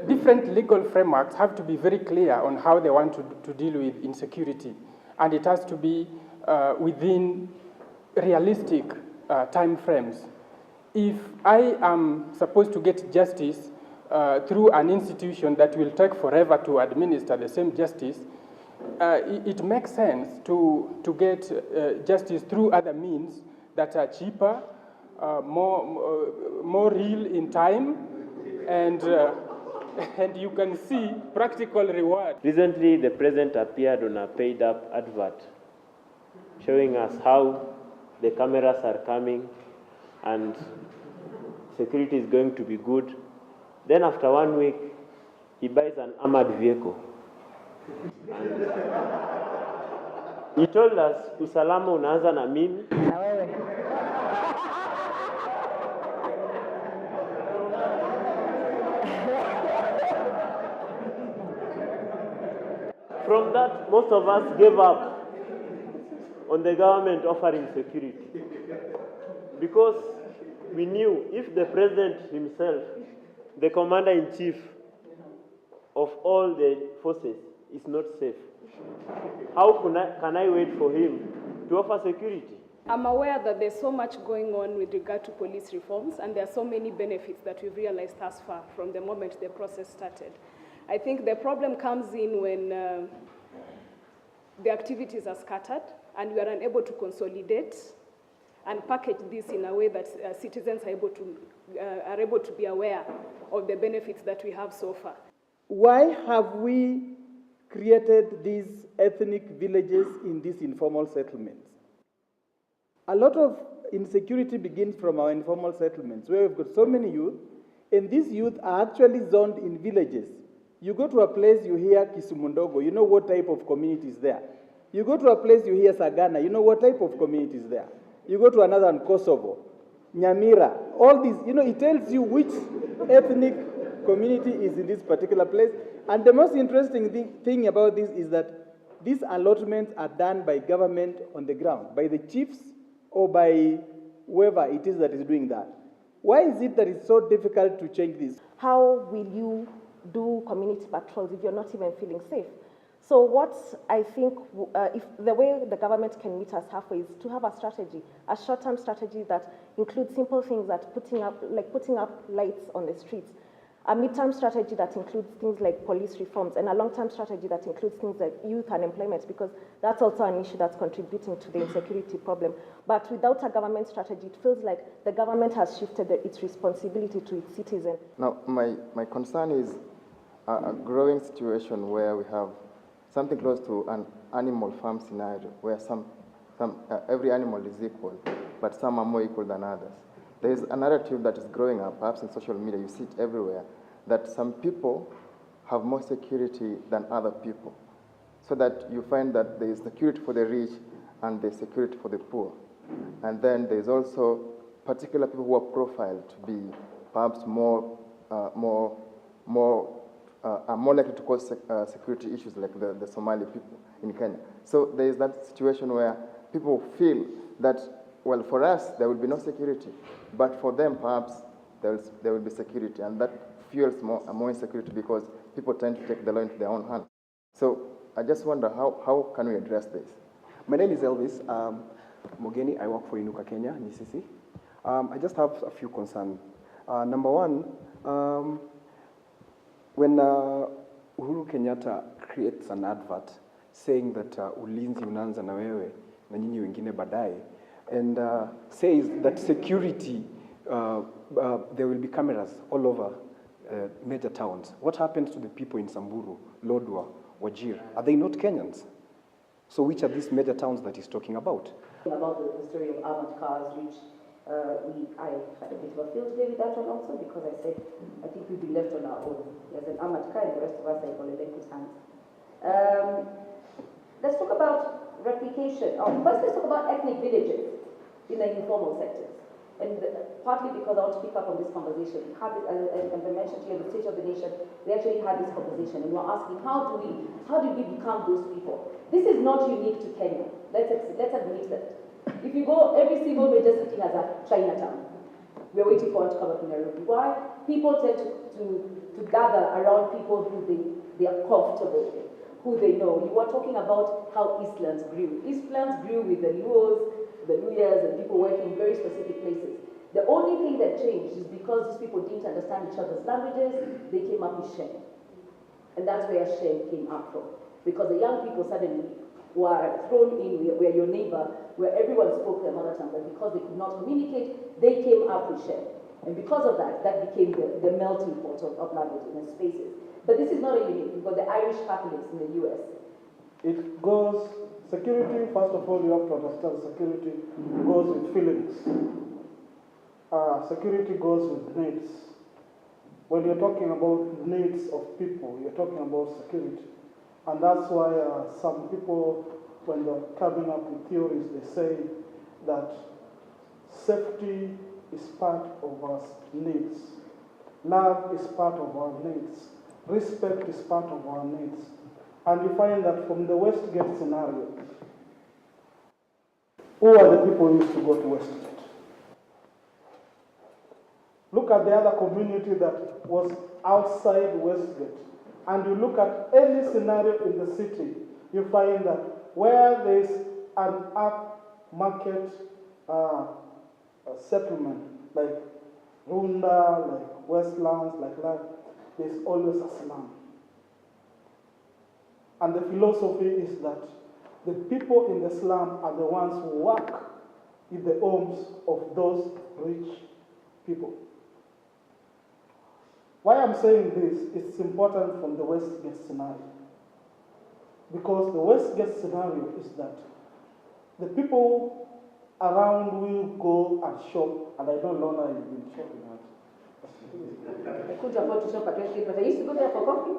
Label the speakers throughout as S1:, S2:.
S1: different legal frameworks have to be very clear on how they want to deal with insecurity, and it has to be within realistic time frames. If I am supposed to get justice through an institution that will take forever to administer the same justice, it makes sense to get justice through other means that are cheaper, more real in time, and you can see practical reward.
S2: Recently, the president appeared on a paid-up advert showing us how the cameras are coming and security is going to be good. Then after 1 week, he buys an armored vehicle. And he told us, usalama unaanza na mimi. From that, most of us gave up on the government offering security, because we knew if the president himself, the commander-in-chief of all the forces, is not safe, how can I wait for him to offer security?
S3: I'm aware that there's so much going on with regard to police reforms, and there are so many benefits that we've realized thus far from the moment the process started. I think the problem comes in when the activities are scattered and we are unable to consolidate and package this in a way that citizens are able to be aware of the benefits that we have so far.
S4: Why have we created these ethnic villages in these informal settlements? A lot of insecurity begins from our informal settlements, where we've got so many youth, and these youth are actually zoned in villages. You go to a place, you hear Kisumundogo, you know what type of community is there. You go to a place, you hear Sagana, you know what type of community is there. You go to another one, Kosovo, Nyamira, all these, it tells you which ethnic community is in this particular place. And the most interesting thing about this is that these allotments are done by government on the ground, by the chiefs or by whoever it is that is doing that. Why is it that it's so difficult to change this?
S5: How will you do community patrols if you're not even feeling safe? So what I think, if the way the government can meet us halfway is to have a strategy, a short-term strategy that includes simple things that putting up lights on the streets, a mid-term strategy that includes things like police reforms, and a long-term strategy that includes things like youth unemployment, because that's also an issue that's contributing to the insecurity problem. But without a government strategy, it feels like the government has shifted its responsibility to its citizens.
S6: Now, my concern is a growing situation where we have something close to an animal farm scenario, where every animal is equal, but some are more equal than others. There is a narrative that is growing up, perhaps in social media, you see it everywhere, that some people have more security than other people. So that you find that there is security for the rich and there is security for the poor. And then there is also particular people who are profiled to be perhaps more likely to cause security issues, like the Somali people in Kenya. So there is that situation where people feel that, well, for us, there will be no security, but for them, perhaps, there will be security, and that fuels more insecurity because people tend to take the law into their own hands. So I just wonder, how can we address this?
S7: My name is Elvis Mogeni. I work for Inuka Kenya, NCC. I just have a few concerns. Number one, when Uhuru Kenyatta creates an advert saying that ulinzi unaanza na wewe na nyinyi wengine baadaye, and says that security, there will be cameras all over major towns. What happens to the people in Samburu, Lodwar, Wajir? Are they not Kenyans? So which are these major towns that he's talking about?
S8: About the story of armored cars, which I had a bit of a field day with that one also, because I said, I think we'll be left on our own. There's an armored car and the rest of us are going to lend his hands. Let's talk about replication. First, let's talk about ethnic villages in the informal sectors. And partly because I want to pick up on this conversation. As I mentioned here, the State of the Nation, we actually had this conversation and we're asking, how do we become those people? This is not unique to Kenya. Let's admit that. If you go, every single major city has a Chinatown. we're waiting for one to come up in Nairobi. Why? People tend to gather around people who they are comfortable with, who they know. You were talking about how Eastlands grew. Eastlands grew with the Luos, the Luyas, and people working in very specific places. The only thing that changed is because these people didn't understand each other's languages, they came up with shame. And that's where shame came up from. Because the young people suddenly were thrown in where your neighbor, where everyone spoke their mother tongue, but because they could not communicate, they came up with shame. And because of that, that became the melting pot of languages and spaces. But this is not a unique, because the Irish Catholics in the US.
S9: It goes, security, first of all, you have to understand security goes with feelings. Security goes with needs. When you're talking about needs of people, you're talking about security. And that's why some people, when they're coming up with theories, they say that safety is part of our needs. Love is part of our needs. Respect is part of our needs. And you find that from the Westgate scenario, who are the people who used to go to Westgate? Look at the other community that was outside Westgate, and you look at any scenario in the city, you find that where there is an upmarket settlement, like Runda, like Westlands, like that, there's always a slum. And the philosophy is that the people in the slum are the ones who work in the homes of those rich people. Why I'm saying this, it's important from the Westgate scenario. Because the Westgate scenario is that the people around will go and shop, and I know Lorna, you've been shopping at.
S8: I couldn't afford to shop at Westgate, but I used to go there for coffee.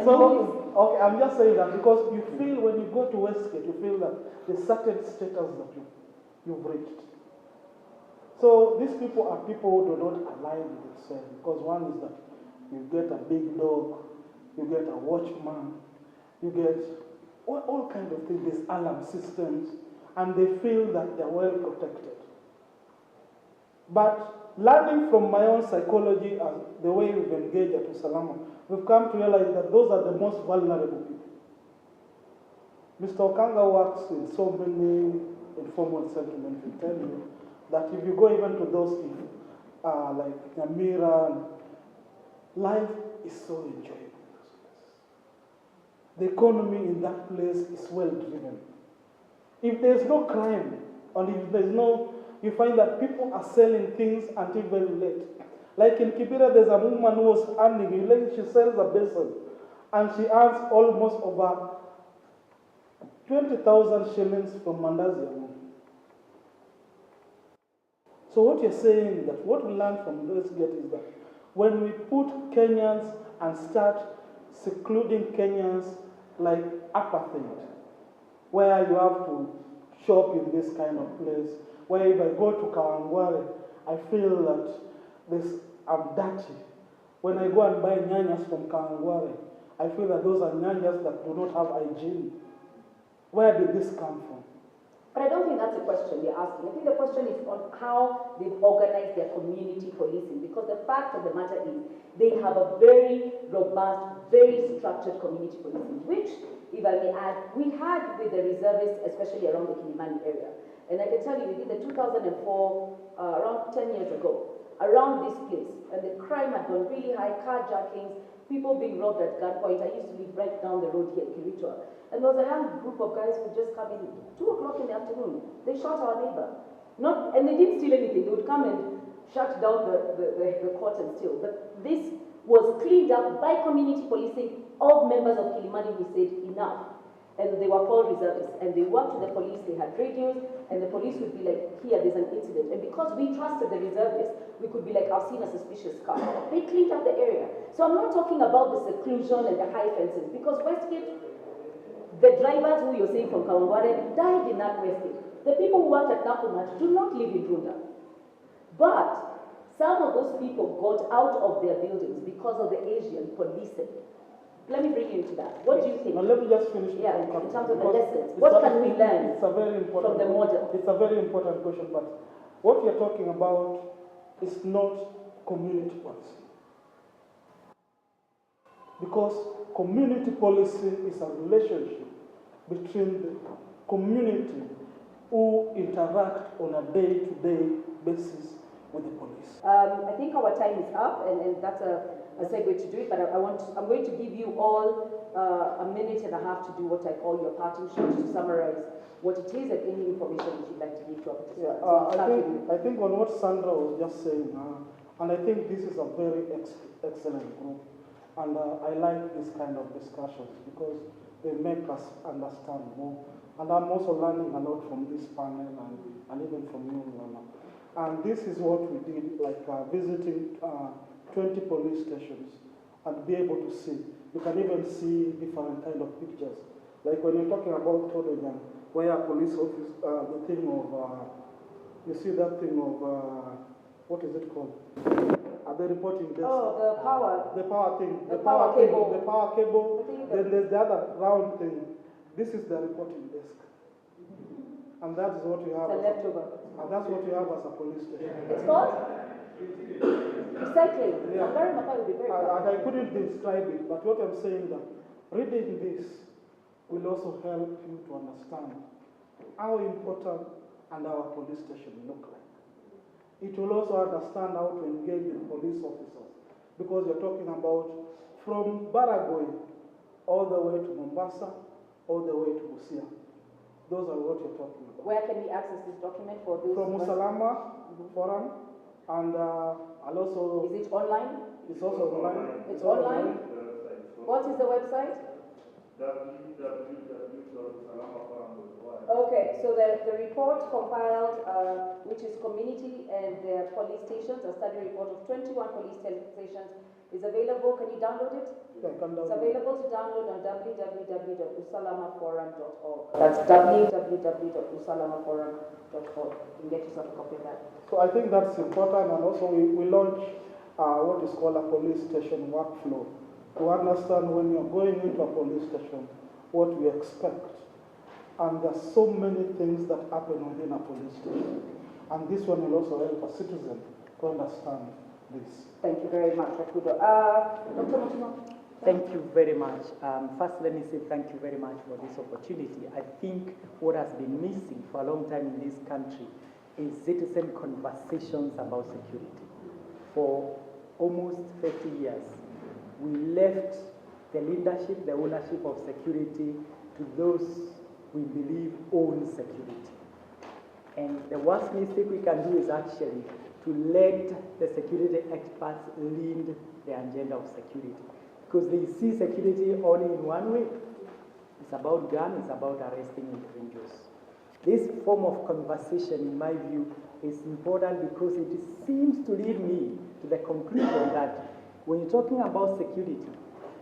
S9: So, okay, I'm just saying that because you feel when you go to Westgate, you feel that there's certain status that you've reached. So these people are people who do not align with themselves, because one is that you get a big dog, you get a watchman, you get all kinds of things, these alarm systems, and they feel that they're well protected. But learning from my own psychology and the way we've engaged at Usalama, we've come to realize that those are the most vulnerable people. Mr. Okanga works in so many informal settlements, will tell you that if you go even to those like Nyamira, life is so enjoyable. The economy in that place is well driven. If there's no crime, and if there's no, you find that people are selling things until very late. Like in Kibera, there's a woman who was earning, she sells a basin, and she earns almost over 20,000 shillings from Mandazi alone. So what you're saying is that what we learned from Westgate is that when we put Kenyans and start secluding Kenyans like apartheid, where you have to shop in this kind of place, where if I go to Kawangware, I feel that I'm dirty. When I go and buy nyanyas from Kawangware, I feel that those are nyanyas that do not have hygiene. Where did this come from?
S8: But I don't think that's the question they're asking. I think the question is on how they've organized their community policing, because the fact of the matter is they have a very robust, very structured community policing, which, if I may add, we had with the reservists, especially around the Kilimani area. And I can tell you, within the 2004, around 10 years ago, around this place, and the crime had gone really high, carjackings, people being robbed at gunpoint. I used to live right down the road here in Kiritua. And there was a young group of guys who just come in 2 o'clock in the afternoon. They shot our neighbor. And they didn't steal anything. They would come and shut down the court and steal. But this was cleaned up by community policing of members of Kilimani who said enough. And they were called reservists. And they worked with the police. They had radios. And the police would be like, here, there's an incident. And because we trusted the reservists, we could be like, I've seen a suspicious car. They cleaned up the area. So I'm not talking about the seclusion and the high fences, because Westgate, the drivers who you're saying from Kawangware died in that Westgate. The people who worked at Nakumat do not live in Runda. But some of those people got out of their buildings because of the Asian policing. Let me bring you into that. What do you think?
S9: Now let me just finish.
S8: Yeah, in terms of the lessons. What can we learn
S9: from the model? It's a very important question, but what you're talking about is not community policy. Because community policy is a relationship between the community who interact on a day-to-day basis with the police.
S8: I think our time is up, and that's a segue to do it, but I'm going to give you all a minute and a half to do what I call your parting shot, to summarize what it is and any information that you'd like to give to our participants.
S9: I think on what Sandra was just saying, and I think this is a very excellent group, and I like this kind of discussions because they make us understand more. And I'm also learning a lot from this panel and even from you, Lana. And this is what we did, like visiting 20 police stations and be able to see. You can even see different kind of pictures. Like when you're talking about cohesion, where police office, the thing of, you see that thing of, what is it called? The reporting desk.
S8: Oh, the power.
S9: The power thing.
S8: The power cable.
S9: The power cable. Then there's the other round thing. This is the reporting desk. And that is what you have.
S8: It's a leftover.
S9: And that's what you have as a police station.
S8: It's called? Recycling.
S9: Yeah.
S8: Would be very proud.
S9: And I couldn't describe it, but what I'm saying that reading this will also help you to understand how important and our police station look like. It will also understand how to engage with police officers, because you're talking about from Baragoi all the way to Mombasa, all the way to Busia. Those are what you're talking about.
S8: Where can we access this document for those?
S9: From Usalama Forum, and I'll also...
S8: Is it online?
S9: It's also online.
S8: It's online? What is the website? Okay, so the report compiled, which is community and their police stations, a study report of 21 police stations, is available. Can you download it?
S9: Yeah, I can download.
S8: It's available to download on www.usalamaforum.org. That's www.usalamaforum.org. You can get yourself a copy of that.
S9: So I think that's important, and also we launch what is called a police station workflow to understand when you're going into a police station what we expect. And there's so many things that happen within a police station. And this one will also help a citizen to understand this.
S8: Thank you very much, Rakudo. Dr. Mutino.
S10: Thank you very much. First, let me say thank you very much for this opportunity. I think what has been missing for a long time in this country is citizen conversations about security. For almost 30 years, we left the leadership, the ownership of security to those we believe own security. And the worst mistake we can do is actually to let the security experts lead the agenda of security, because they see security only in one way. It's about guns, it's about arresting individuals. This form of conversation, in my view, is important because it seems to lead me to the conclusion that when you're talking about security,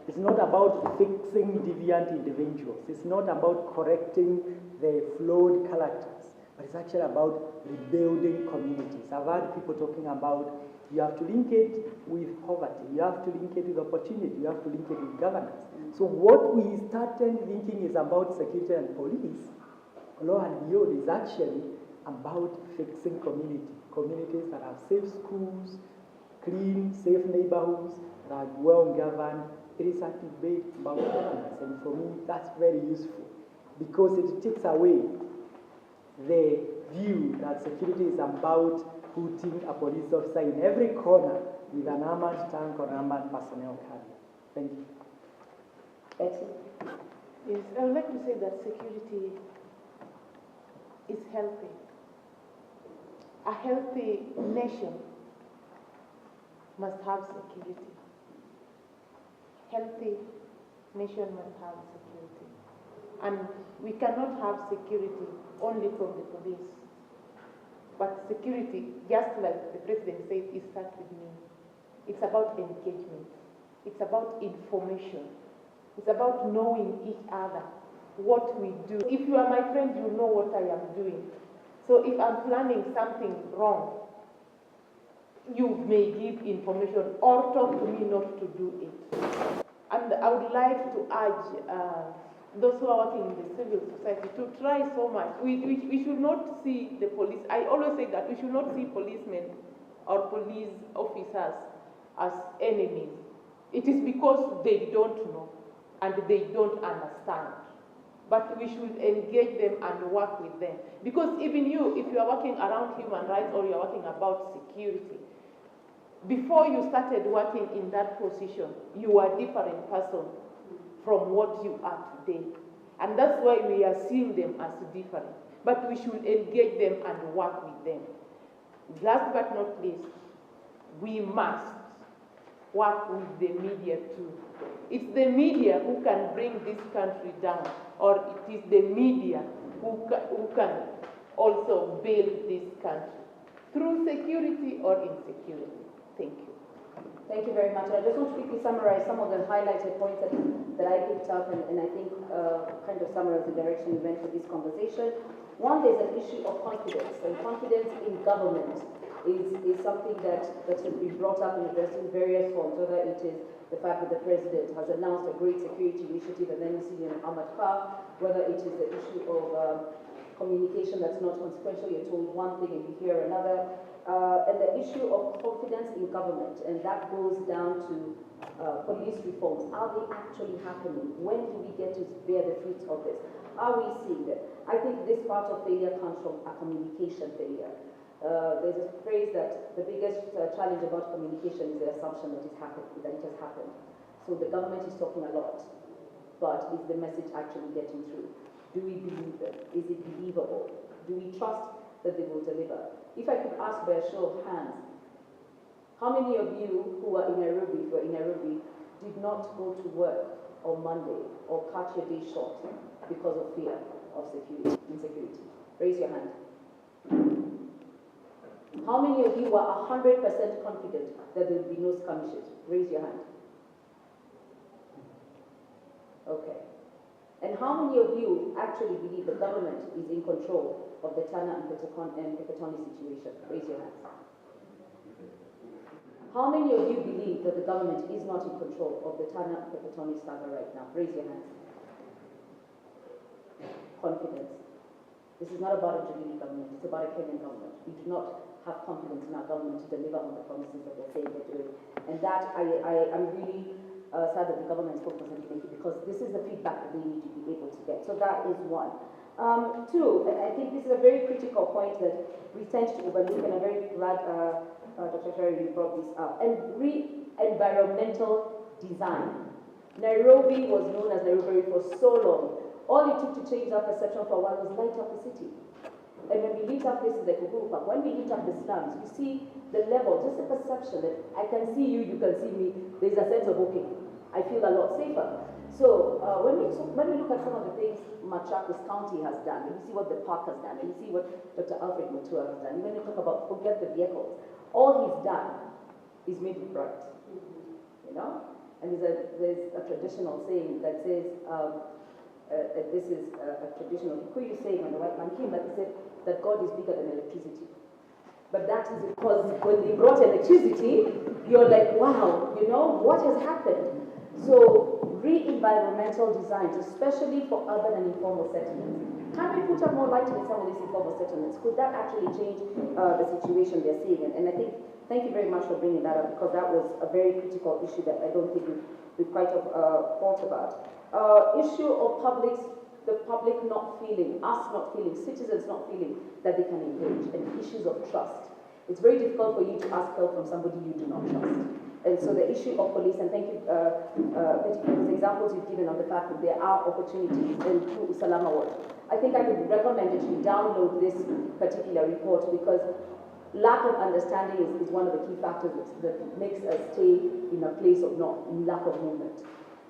S10: it's not about fixing deviant individuals. It's not about correcting the flawed characters, but it's actually about rebuilding communities. I've heard people talking about you have to link it with poverty, you have to link it with opportunity, you have to link it with governance. So what we started thinking is about security and police, lo and behold, is actually about fixing communities that have safe schools, clean, safe neighborhoods, that are well governed. It is a debate about governance, and for me, that's very useful because it takes away the view that security is about putting a police officer in every corner with an armored tank or armored personnel carrier. Thank you.
S8: Betty?
S11: Yes, I would like to say that security is healthy. A healthy nation must have security. Healthy nation must have security. And we cannot have security only from the police. But security, just like the president said, it starts with me. It's about engagement. It's about information. It's about knowing each other, what we do. If you are my friend, you know what I am doing. So if I'm planning something wrong, you may give information or talk to me not to do it. And I would like to urge those who are working in the civil society to try so much. We should not see the police. I always say that we should not see policemen or police officers as enemies. It is because they don't know and they don't understand. But we should engage them and work with them. Because even you, if you are working around human rights or you are working about security, before you started working in that position, you were a different person from what you are today. And that's why we are seeing them as different. But we should engage them and work with them. Last but not least, we must work with the media too. It's the media who can bring this country down, or it is the media who can also build this country through security or insecurity. Thank you.
S8: Thank you very much. I just want to quickly summarize some of the highlighted points that I picked up and I think kind of summarize the direction we went for this conversation. One, there's an issue of confidence, and confidence in government is something that has been brought up and addressed in various forms, whether it is the fact that the president has announced a great security initiative and then we see an armored car, whether it is the issue of communication that's not consequential, you're told one thing and you hear another, and the issue of confidence in government, and that goes down to police reforms. Are they actually happening? When do we get to bear the fruits of this? Are we seeing it? I think this part of failure comes from a communication failure. There's a phrase that the biggest challenge about communication is the assumption that it has happened. So the government is talking a lot, but is the message actually getting through? Do we believe them? Is it believable? Do we trust that they will deliver? If I could ask by a show of hands, how many of you who are in Nairobi, if you're in Nairobi, did not go to work on Monday or cut your day short because of fear of insecurity? Raise your hand. How many of you were 100% confident that there would be no skirmishes? Raise your hand. Okay. And how many of you actually believe the government is in control of the Tana and Peketoni situation? Raise your hands. How many of you believe that the government is not in control of the Tana and Peketoni saga right now? Raise your hands. Confidence. This is not about a Jubilee government, it's about a Kenyan government. We do not have confidence in our government to deliver on the promises that they're saying they're doing. And that I'm really sad that the government is focused on making, because this is the feedback that they need to be able to get. So that is one. Two, and I think this is a very critical point that we tend to overlook, and I'm very glad Dr. Sherry, you brought this up. And environmental design. Nairobi was known as Nairobi for so long. All it took to change our perception for a while was light up the city. And when we lit up places like Uhuru Park, when we lit up the slums, you see the level, just the perception that I can see you, you can see me. There's a sense of, okay, I feel a lot safer. So when we look at some of the things Machakos County has done, and you see what the park has done, and you see what Dr. Alfred Mutua has done, when you talk about forget the vehicles, all he's done is made it bright. You know? And there's a traditional saying that says, this is a traditional Kikuyu saying when the white man came, that he said that God is bigger than electricity. But that is because when they brought electricity, you're like, wow, you know, what has happened? So, re-environmental designs, especially for urban and informal settlements. Can we put up more light in some of these informal settlements? Could that actually change the situation they're seeing? And I think, thank you very much for bringing that up, because that was a very critical issue that I don't think we've quite thought about. Issue of the public not feeling, us not feeling, citizens not feeling that they can engage, and issues of trust. It's very difficult for you to ask help from somebody you do not trust. And so the issue of police, and thank you, Betty, for those examples you've given of the fact that there are opportunities in through Usalama work. I think I would recommend that you download this particular report, because lack of understanding is one of the key factors that makes us stay in a place of lack of movement.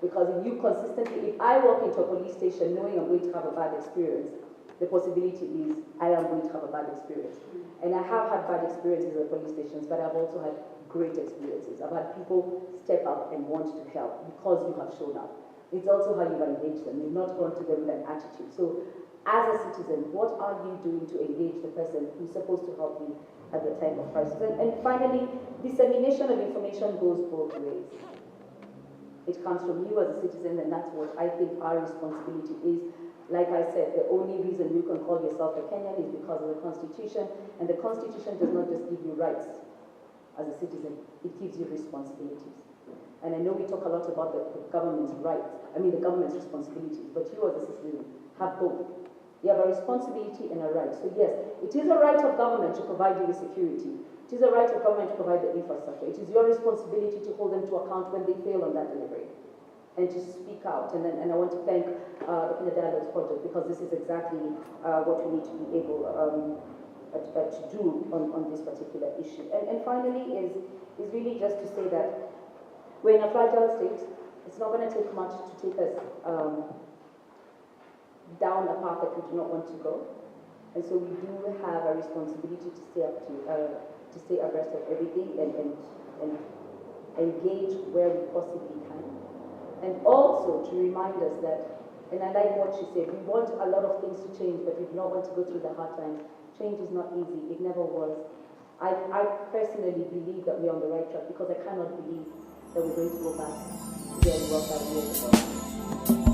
S8: Because if I walk into a police station knowing I'm going to have a bad experience, the possibility is I am going to have a bad experience. And I have had bad experiences at police stations, but I've also had great experiences. I've had people step up and want to help because you have shown up. It's also how you engage them. You've not gone to them with an attitude. So as a citizen, what are you doing to engage the person who's supposed to help you at the time of crisis? And finally, dissemination of information goes both ways. It comes from you as a citizen, and that's what I think our responsibility is. Like I said, the only reason you can call yourself a Kenyan is because of the Constitution, and the Constitution does not just give you rights as a citizen, it gives you responsibilities. And I know we talk a lot about the government's rights, the government's responsibilities, but you as a citizen have both. You have a responsibility and a right. So yes, it is a right of government to provide you with security. It is a right of government to provide the infrastructure. It is your responsibility to hold them to account when they fail on that delivery and to speak out. And I want to thank the Mjadala project, because this is exactly what we need to be able to do on this particular issue. And finally is really just to say that we're in a fragile state. It's not going to take much to take us down a path that we do not want to go. And so we do have a responsibility to stay abreast of everything and engage where we possibly can. And also to remind us that, and I like what she said, we want a lot of things to change, but we do not want to go through the hard times. Change is not easy. It never was. I personally believe that we're on the right track, because I cannot believe that we're going to go back to where we were 5 years ago.